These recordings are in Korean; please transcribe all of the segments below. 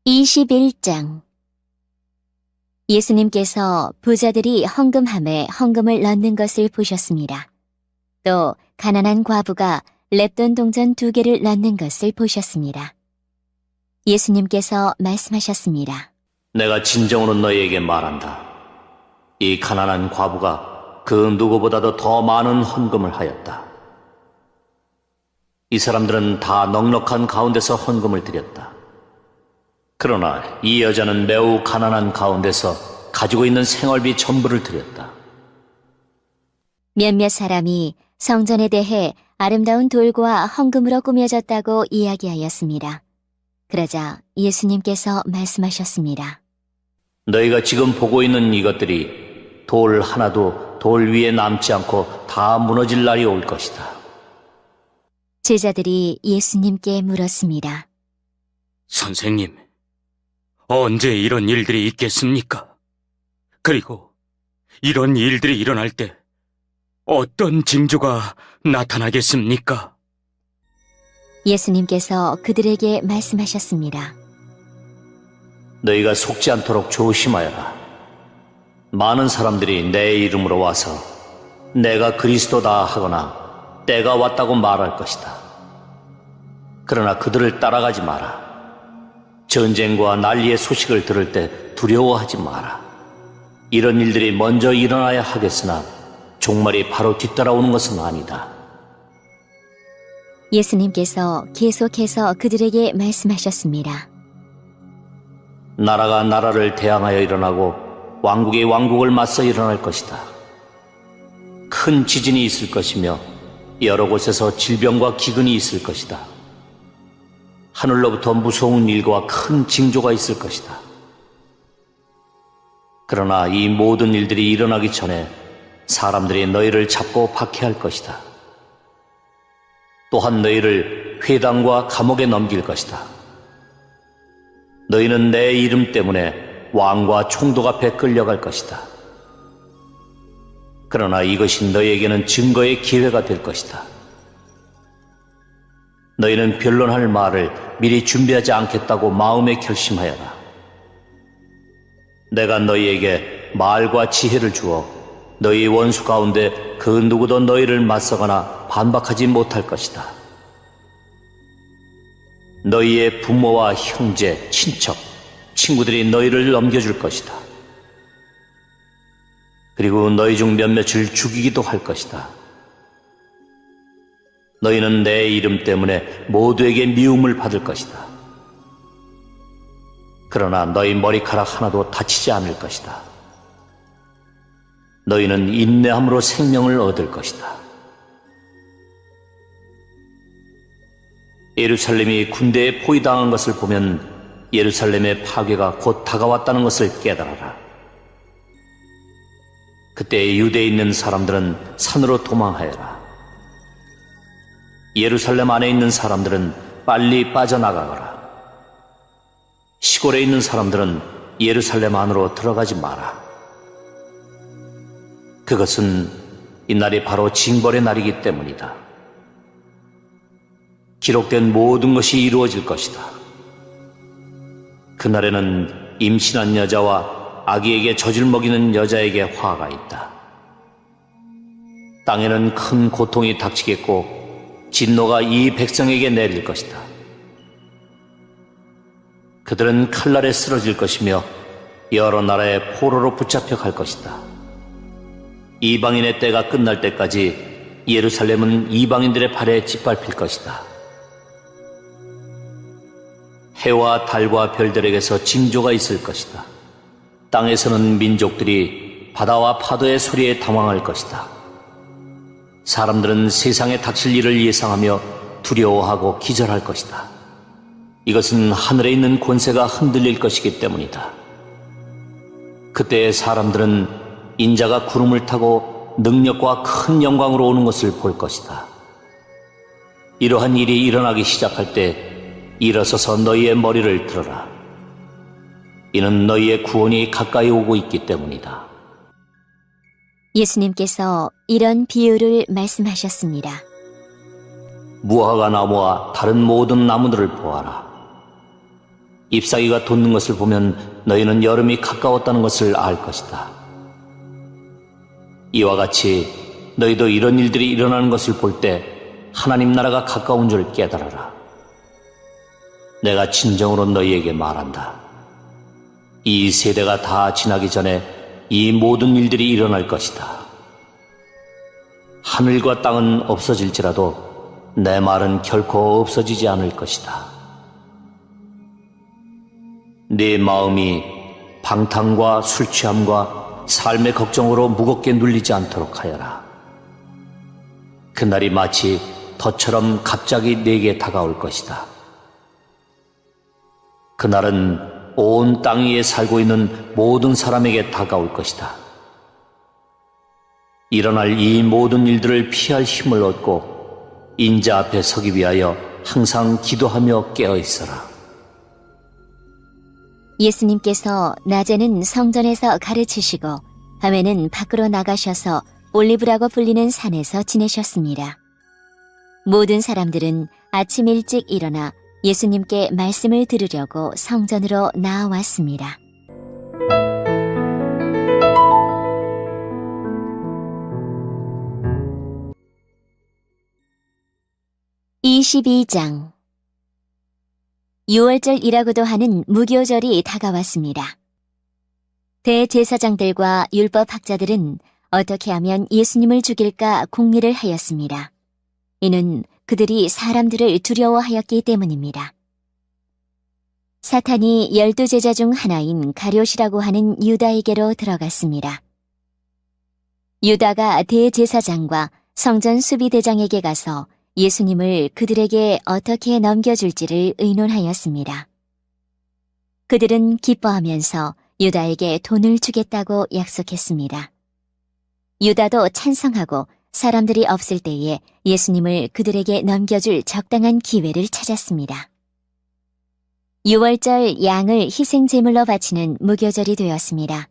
21장. 예수님께서 부자들이 헌금함에 헌금을 넣는 것을 보셨습니다. 또 가난한 과부가 렙돈 동전 2개를 넣는 것을 보셨습니다. 예수님께서 말씀하셨습니다. 내가 진정으로 너희에게 말한다. 이 가난한 과부가 그 누구보다도 더 많은 헌금을 하였다. 이 사람들은 다 넉넉한 가운데서 헌금을 드렸다. 그러나 이 여자는 매우 가난한 가운데서 가지고 있는 생활비 전부를 드렸다. 몇몇 사람이 성전에 대해 아름다운 돌과 헌금으로 꾸며졌다고 이야기하였습니다. 그러자 예수님께서 말씀하셨습니다. 너희가 지금 보고 있는 이것들이 돌 하나도 돌 위에 남지 않고 다 무너질 날이 올 것이다. 제자들이 예수님께 물었습니다. 선생님, 언제 이런 일들이 있겠습니까? 그리고 이런 일들이 일어날 때 어떤 징조가 나타나겠습니까? 예수님께서 그들에게 말씀하셨습니다. 너희가 속지 않도록 조심하여라. 많은 사람들이 내 이름으로 와서 내가 그리스도다 하거나 때가 왔다고 말할 것이다. 그러나 그들을 따라가지 마라. 전쟁과 난리의 소식을 들을 때 두려워하지 마라. 이런 일들이 먼저 일어나야 하겠으나 종말이 바로 뒤따라오는 것은 아니다. 예수님께서 계속해서 그들에게 말씀하셨습니다. 나라가 나라를 대항하여 일어나고 왕국이 왕국을 맞서 일어날 것이다. 큰 지진이 있을 것이며 여러 곳에서 질병과 기근이 있을 것이다. 하늘로부터 무서운 일과 큰 징조가 있을 것이다. 그러나 이 모든 일들이 일어나기 전에 사람들이 너희를 잡고 박해할 것이다. 또한 너희를 회당과 감옥에 넘길 것이다. 너희는 내 이름 때문에 왕과 총독 앞에 끌려갈 것이다. 그러나 이것이 너희에게는 증거의 기회가 될 것이다. 너희는 변론할 말을 미리 준비하지 않겠다고 마음에 결심하여라. 내가 너희에게 말과 지혜를 주어 너희 원수 가운데 그 누구도 너희를 맞서거나 반박하지 못할 것이다. 너희의 부모와 형제, 친척, 친구들이 너희를 넘겨줄 것이다. 그리고 너희 중 몇몇을 죽이기도 할 것이다. 너희는 내 이름 때문에 모두에게 미움을 받을 것이다. 그러나 너희 머리카락 하나도 다치지 않을 것이다. 너희는 인내함으로 생명을 얻을 것이다. 예루살렘이 군대에 포위당한 것을 보면 예루살렘의 파괴가 곧 다가왔다는 것을 깨달아라. 그때 유대에 있는 사람들은 산으로 도망하여라. 예루살렘 안에 있는 사람들은 빨리 빠져나가거라. 시골에 있는 사람들은 예루살렘 안으로 들어가지 마라. 그것은 이날이 바로 징벌의 날이기 때문이다. 기록된 모든 것이 이루어질 것이다. 그날에는 임신한 여자와 아기에게 젖을 먹이는 여자에게 화가 있다. 땅에는 큰 고통이 닥치겠고 진노가 이 백성에게 내릴 것이다. 그들은 칼날에 쓰러질 것이며 여러 나라의 포로로 붙잡혀 갈 것이다. 이방인의 때가 끝날 때까지 예루살렘은 이방인들의 발에 짓밟힐 것이다. 해와 달과 별들에게서 징조가 있을 것이다. 땅에서는 민족들이 바다와 파도의 소리에 당황할 것이다. 사람들은 세상에 닥칠 일을 예상하며 두려워하고 기절할 것이다. 이것은 하늘에 있는 권세가 흔들릴 것이기 때문이다. 그때 사람들은 인자가 구름을 타고 능력과 큰 영광으로 오는 것을 볼 것이다. 이러한 일이 일어나기 시작할 때 일어서서 너희의 머리를 들어라. 이는 너희의 구원이 가까이 오고 있기 때문이다. 예수님께서 이런 비유를 말씀하셨습니다. 무화과 나무와 다른 모든 나무들을 보아라. 잎사귀가 돋는 것을 보면 너희는 여름이 가까웠다는 것을 알 것이다. 이와 같이 너희도 이런 일들이 일어나는 것을 볼 때 하나님 나라가 가까운 줄 깨달아라. 내가 진정으로 너희에게 말한다. 이 세대가 다 지나기 전에 이 모든 일들이 일어날 것이다. 하늘과 땅은 없어질지라도 내 말은 결코 없어지지 않을 것이다. 네 마음이 방탕과 술 취함과 삶의 걱정으로 무겁게 눌리지 않도록 하여라. 그날이 마치 덫처럼 갑자기 내게 다가올 것이다. 그날은 온 땅 위에 살고 있는 모든 사람에게 다가올 것이다. 일어날 이 모든 일들을 피할 힘을 얻고 인자 앞에 서기 위하여 항상 기도하며 깨어 있어라. 예수님께서 낮에는 성전에서 가르치시고 밤에는 밖으로 나가셔서 올리브라고 불리는 산에서 지내셨습니다. 모든 사람들은 아침 일찍 일어나 예수님께 말씀을 들으려고 성전으로 나아왔습니다. 22장 6월절이라고도 하는 무교절이 다가왔습니다. 대제사장들과 율법학자들은 어떻게 하면 예수님을 죽일까 궁리를 하였습니다. 이는 그들이 사람들을 두려워하였기 때문입니다. 사탄이 12제자 중 하나인 가룟이라고 하는 유다에게로 들어갔습니다. 유다가 대제사장과 성전 수비대장에게 가서 예수님을 그들에게 어떻게 넘겨줄지를 의논하였습니다. 그들은 기뻐하면서 유다에게 돈을 주겠다고 약속했습니다. 유다도 찬성하고 사람들이 없을 때에 예수님을 그들에게 넘겨줄 적당한 기회를 찾았습니다. 6월절 양을 희생제물로 바치는 무교절이 되었습니다.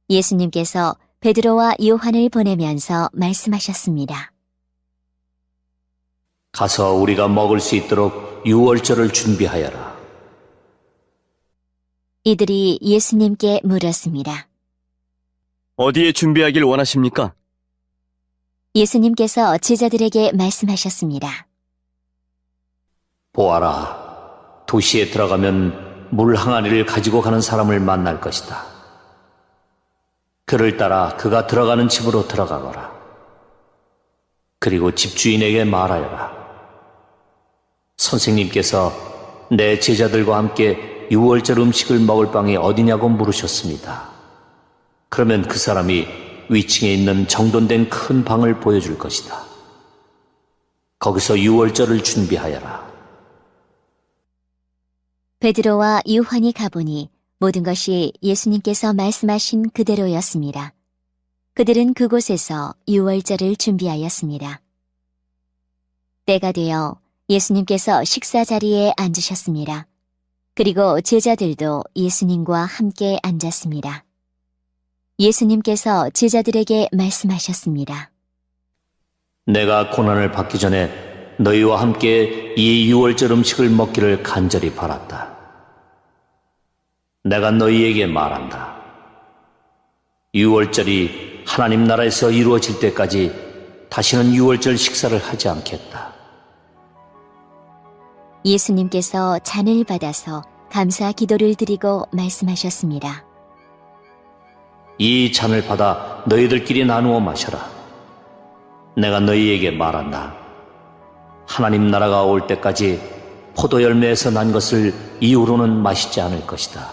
예수님께서 베드로와 요한을 보내면서 말씀하셨습니다. 가서 우리가 먹을 수 있도록 유월절을 준비하여라. 이들이 예수님께 물었습니다. 어디에 준비하길 원하십니까? 예수님께서 제자들에게 말씀하셨습니다. 보아라, 도시에 들어가면 물 항아리를 가지고 가는 사람을 만날 것이다. 그를 따라 그가 들어가는 집으로 들어가거라. 그리고 집주인에게 말하여라. 선생님께서 내 제자들과 함께 유월절 음식을 먹을 방이 어디냐고 물으셨습니다. 그러면 그 사람이 위층에 있는 정돈된 큰 방을 보여줄 것이다. 거기서 유월절을 준비하여라. 베드로와 요한이 가보니 모든 것이 예수님께서 말씀하신 그대로였습니다. 그들은 그곳에서 유월절을 준비하였습니다. 때가 되어 예수님께서 식사 자리에 앉으셨습니다. 그리고 제자들도 예수님과 함께 앉았습니다. 예수님께서 제자들에게 말씀하셨습니다. 내가 고난을 받기 전에 너희와 함께 이 유월절 음식을 먹기를 간절히 바랐다. 내가 너희에게 말한다. 유월절이 하나님 나라에서 이루어질 때까지 다시는 유월절 식사를 하지 않겠다. 예수님께서 잔을 받아서 감사 기도를 드리고 말씀하셨습니다. 이 잔을 받아 너희들끼리 나누어 마셔라. 내가 너희에게 말한다. 하나님 나라가 올 때까지 포도 열매에서 난 것을 이후로는 마시지 않을 것이다.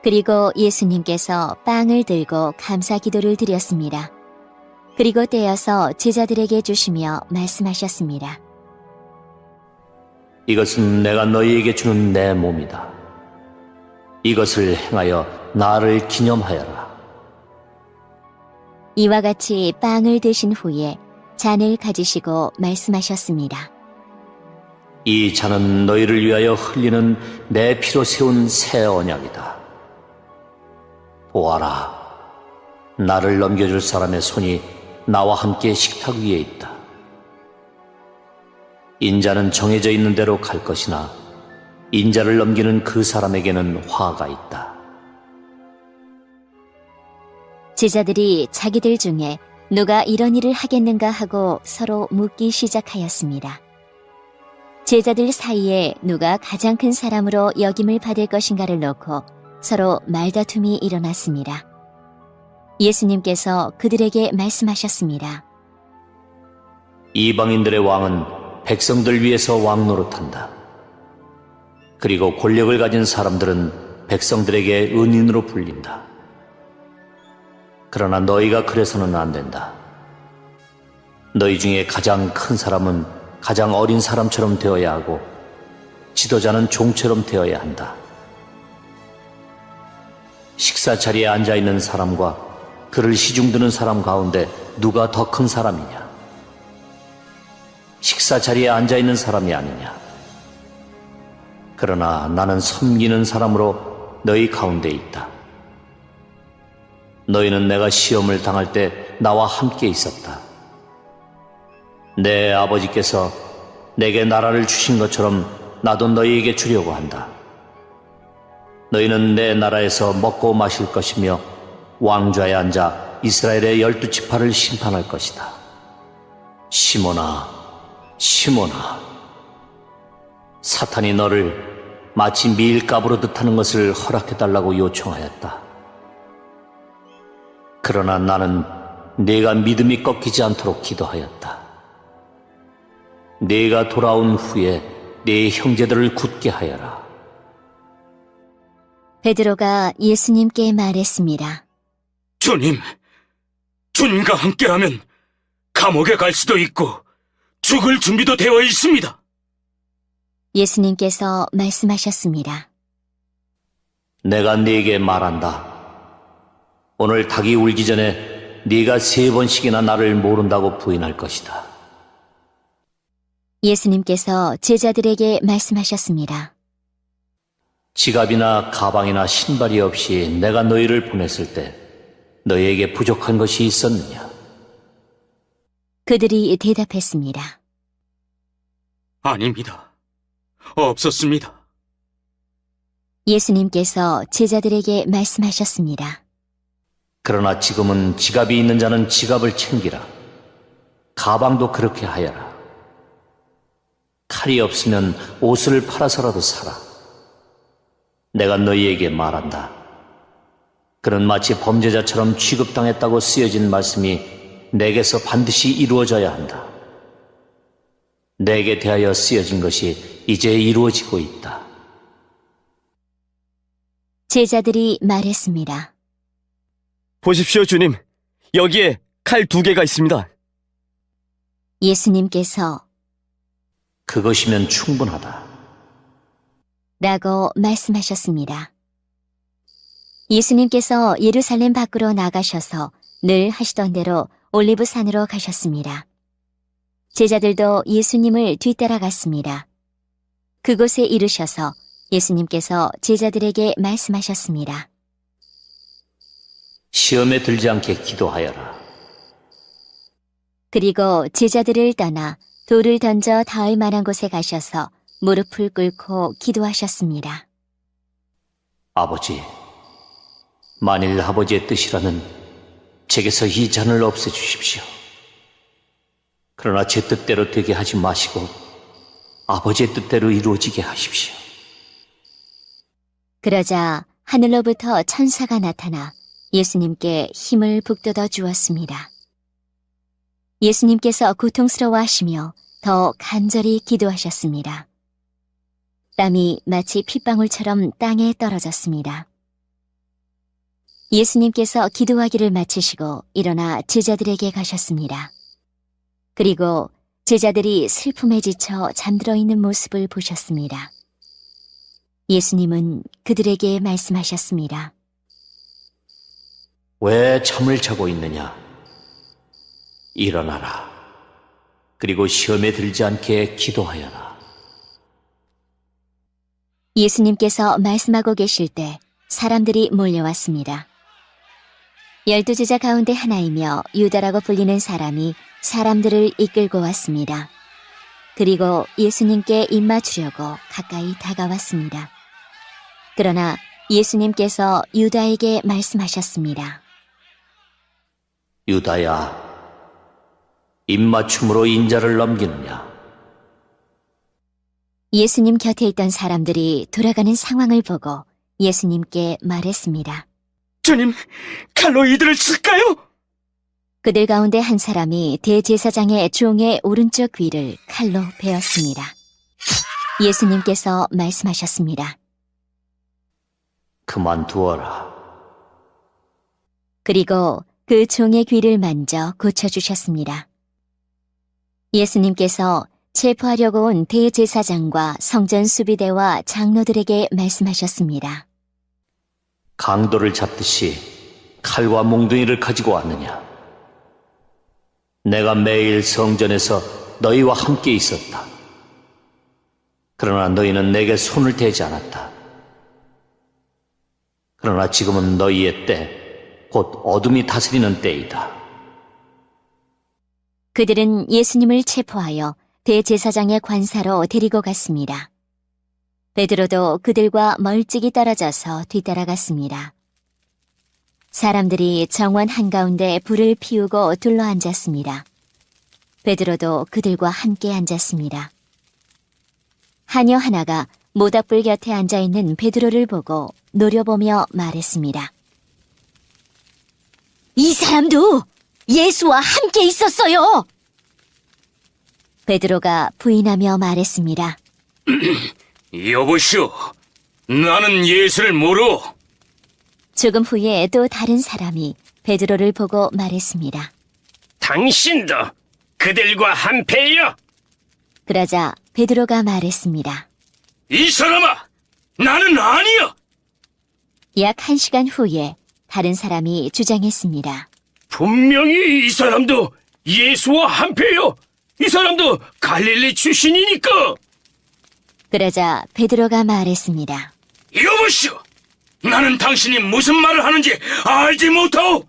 그리고 예수님께서 빵을 들고 감사 기도를 드렸습니다. 그리고 떼어서 제자들에게 주시며 말씀하셨습니다. 이것은 내가 너희에게 주는 내 몸이다. 이것을 행하여 나를 기념하여라. 이와 같이 빵을 드신 후에 잔을 가지시고 말씀하셨습니다. 이 잔은 너희를 위하여 흘리는 내 피로 세운 새 언약이다. 보아라, 나를 넘겨줄 사람의 손이 나와 함께 식탁 위에 있다. 인자는 정해져 있는 대로 갈 것이나 인자를 넘기는 그 사람에게는 화가 있다. 제자들이 자기들 중에 누가 이런 일을 하겠는가 하고 서로 묻기 시작하였습니다. 제자들 사이에 누가 가장 큰 사람으로 여김을 받을 것인가를 놓고 서로 말다툼이 일어났습니다. 예수님께서 그들에게 말씀하셨습니다. 이방인들의 왕은 백성들 위해서 왕 노릇한다. 그리고 권력을 가진 사람들은 백성들에게 은인으로 불린다. 그러나 너희가 그래서는 안 된다. 너희 중에 가장 큰 사람은 가장 어린 사람처럼 되어야 하고 지도자는 종처럼 되어야 한다. 식사 자리에 앉아 있는 사람과 그를 시중드는 사람 가운데 누가 더 큰 사람이냐? 식사 자리에 앉아 있는 사람이 아니냐? 그러나 나는 섬기는 사람으로 너희 가운데 있다. 너희는 내가 시험을 당할 때 나와 함께 있었다. 내 아버지께서 내게 나라를 주신 것처럼 나도 너희에게 주려고 한다. 너희는 내 나라에서 먹고 마실 것이며 왕좌에 앉아 이스라엘의 12지파를 심판할 것이다. 시몬아, 시몬아, 사탄이 너를 마치 밀가부로 듯하는 것을 허락해달라고 요청하였다. 그러나 나는 네가 믿음이 꺾이지 않도록 기도하였다. 네가 돌아온 후에 네 형제들을 굳게 하여라. 베드로가 예수님께 말했습니다. 주님, 주님과 함께하면 감옥에 갈 수도 있고 죽을 준비도 되어 있습니다. 예수님께서 말씀하셨습니다. 내가 네게 말한다. 오늘 닭이 울기 전에 네가 3번씩이나 나를 모른다고 부인할 것이다. 예수님께서 제자들에게 말씀하셨습니다. 지갑이나 가방이나 신발이 없이 내가 너희를 보냈을 때 너희에게 부족한 것이 있었느냐? 그들이 대답했습니다. 아닙니다. 없었습니다. 예수님께서 제자들에게 말씀하셨습니다. 그러나 지금은 지갑이 있는 자는 지갑을 챙기라. 가방도 그렇게 하여라. 칼이 없으면 옷을 팔아서라도 사라. 내가 너희에게 말한다. 그는 마치 범죄자처럼 취급당했다고 쓰여진 말씀이 내게서 반드시 이루어져야 한다. 내게 대하여 쓰여진 것이 이제 이루어지고 있다. 제자들이 말했습니다. 보십시오, 주님. 여기에 칼 2개가 있습니다. 예수님께서 그것이면 충분하다. 라고 말씀하셨습니다. 예수님께서 예루살렘 밖으로 나가셔서 늘 하시던 대로 올리브산으로 가셨습니다. 제자들도 예수님을 뒤따라갔습니다. 그곳에 이르셔서 예수님께서 제자들에게 말씀하셨습니다. 시험에 들지 않게 기도하여라. 그리고 제자들을 떠나 돌을 던져 닿을 만한 곳에 가셔서 무릎을 꿇고 기도하셨습니다. 아버지, 만일 아버지의 뜻이라면 제게서 이 잔을 없애주십시오. 그러나 제 뜻대로 되게 하지 마시고 아버지의 뜻대로 이루어지게 하십시오. 그러자 하늘로부터 천사가 나타나 예수님께 힘을 북돋워 주었습니다. 예수님께서 고통스러워하시며 더 간절히 기도하셨습니다. 땀이 마치 핏방울처럼 땅에 떨어졌습니다. 예수님께서 기도하기를 마치시고 일어나 제자들에게 가셨습니다. 그리고 제자들이 슬픔에 지쳐 잠들어 있는 모습을 보셨습니다. 예수님은 그들에게 말씀하셨습니다. 왜 잠을 자고 있느냐? 일어나라. 그리고 시험에 들지 않게 기도하여라. 예수님께서 말씀하고 계실 때 사람들이 몰려왔습니다. 12제자 가운데 하나이며 유다라고 불리는 사람이 사람들을 이끌고 왔습니다. 그리고 예수님께 입맞추려고 가까이 다가왔습니다. 그러나 예수님께서 유다에게 말씀하셨습니다. 유다야, 입맞춤으로 인자를 넘기느냐? 예수님 곁에 있던 사람들이 돌아가는 상황을 보고 예수님께 말했습니다. 주님, 칼로 이들을 칠까요? 그들 가운데 한 사람이 대제사장의 종의 오른쪽 귀를 칼로 베었습니다. 예수님께서 말씀하셨습니다. 그만두어라. 그리고 그 종의 귀를 만져 고쳐주셨습니다. 예수님께서 체포하려고 온 대제사장과 성전 수비대와 장로들에게 말씀하셨습니다. 강도를 잡듯이 칼과 몽둥이를 가지고 왔느냐? 내가 매일 성전에서 너희와 함께 있었다. 그러나 너희는 내게 손을 대지 않았다. 그러나 지금은 너희의 때, 곧 어둠이 다스리는 때이다. 그들은 예수님을 체포하여 대제사장의 관사로 데리고 갔습니다. 베드로도 그들과 멀찍이 떨어져서 뒤따라갔습니다. 사람들이 정원 한가운데 불을 피우고 둘러앉았습니다. 베드로도 그들과 함께 앉았습니다. 하녀 하나가 모닥불 곁에 앉아있는 베드로를 보고 노려보며 말했습니다. 이 사람도 예수와 함께 있었어요! 베드로가 부인하며 말했습니다. 여보시오, 나는 예수를 모르오. 조금 후에 또 다른 사람이 베드로를 보고 말했습니다. 당신도 그들과 한패요. 그러자 베드로가 말했습니다. 이 사람아, 나는 아니야. 약 1시간 후에 다른 사람이 주장했습니다. 분명히 이 사람도 예수와 한패요. 이 사람도 갈릴리 출신이니까. 그러자 베드로가 말했습니다. 여보시오, 나는 당신이 무슨 말을 하는지 알지 못하오.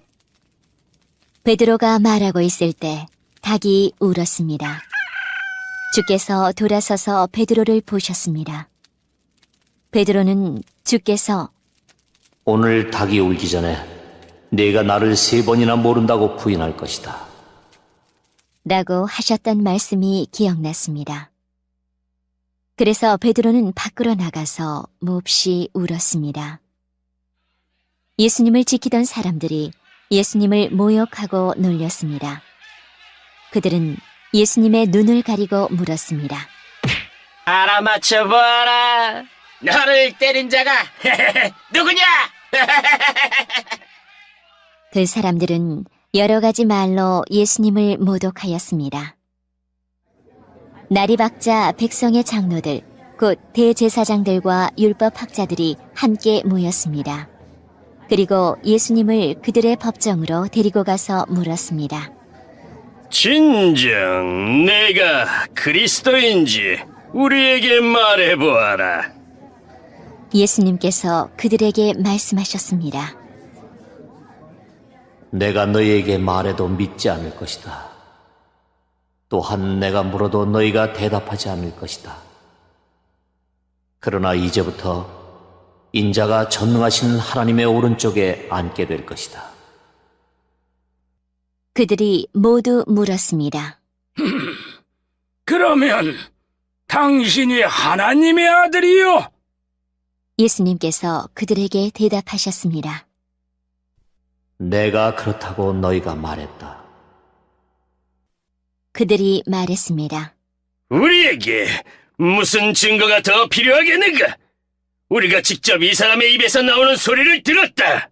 베드로가 말하고 있을 때 닭이 울었습니다. 주께서 돌아서서 베드로를 보셨습니다. 베드로는 주께서 오늘 닭이 울기 전에 네가 나를 3번이나 모른다고 부인할 것이다. 라고 하셨던 말씀이 기억났습니다. 그래서 베드로는 밖으로 나가서 몹시 울었습니다. 예수님을 지키던 사람들이 예수님을 모욕하고 놀렸습니다. 그들은 예수님의 눈을 가리고 물었습니다. 알아맞혀봐라. 너를 때린 자가 누구냐? 그 사람들은 여러 가지 말로 예수님을 모독하였습니다. 날이 밝자 백성의 장로들, 곧 대제사장들과 율법학자들이 함께 모였습니다. 그리고 예수님을 그들의 법정으로 데리고 가서 물었습니다. 진정 내가 그리스도인지 우리에게 말해보아라. 예수님께서 그들에게 말씀하셨습니다. 내가 너희에게 말해도 믿지 않을 것이다. 또한 내가 물어도 너희가 대답하지 않을 것이다. 그러나 이제부터 인자가 전능하신 하나님의 오른쪽에 앉게 될 것이다. 그들이 모두 물었습니다. 그러면 당신이 하나님의 아들이요? 예수님께서 그들에게 대답하셨습니다. 내가 그렇다고 너희가 말했다. 그들이 말했습니다. 우리에게 무슨 증거가 더 필요하겠는가? 우리가 직접 이 사람의 입에서 나오는 소리를 들었다.